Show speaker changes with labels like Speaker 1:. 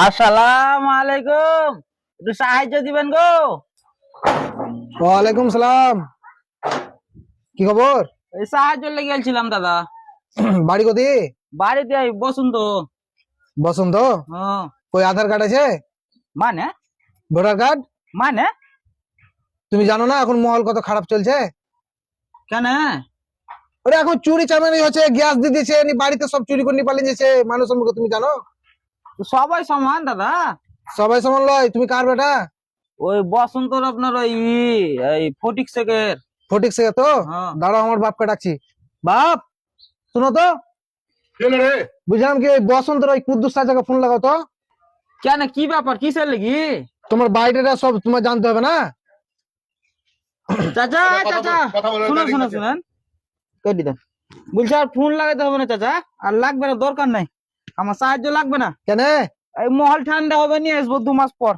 Speaker 1: আসসালামু আলাইকুম, একটু সাহায্য দিবেন গো।
Speaker 2: ওয়ালাইকুম সালাম। কি খবর?
Speaker 1: এই সাহায্য লেগে গেছিলাম দাদা।
Speaker 2: বাড়ি কোথায়?
Speaker 1: বাড়িতে বসুন তো।
Speaker 2: বসন্ত।
Speaker 1: হ্যাঁ।
Speaker 2: ওই আধার কার্ড আছে?
Speaker 1: মানে?
Speaker 2: Voter card?
Speaker 1: মানে?
Speaker 2: তুমি জানো না এখন মহল কত খারাপ চলছে?
Speaker 1: কেন?
Speaker 2: ওরে এখন চুরি চামারি হচ্ছে, গ্যাস দিয়ে দিচ্ছে, বাড়িতে সব চুরি করে নিয়ে পালিয়ে যাচ্ছে মানুষের মুখে, তুমি জানো?
Speaker 1: সবাই সমান দাদা।
Speaker 2: সবাই সমান লয়। তুমি কার বেটা?
Speaker 1: ওই বসন্তর আপনার ওই এই ফটিক শেখের।
Speaker 2: ফটিক সে তো?
Speaker 1: হ্যাঁ।
Speaker 2: দাঁড়াও আমার বাপকে ডাকছি। বাপ, শুনো তো। বুঝলাম কি ওই বসন্তের ওই কুদ্দুস চাচাকে ফোন লাগাও তো।
Speaker 1: কেন, কি ব্যাপার, কিসের লেগি?
Speaker 2: তোমার বাইরেটা সব তোমার জানতে হবে না?
Speaker 1: চাচা চাচা শুনুন শুনুন শুনেন, কেটে দেন। বলছি আর ফোন লাগাতে হবে না চাচা, আর লাগবে না, দরকার নাই, আমার সাহায্য লাগবে না।
Speaker 2: কেন?
Speaker 1: এই মহল ঠান্ডা হবে, নিয়ে আসবো 2 মাস পর।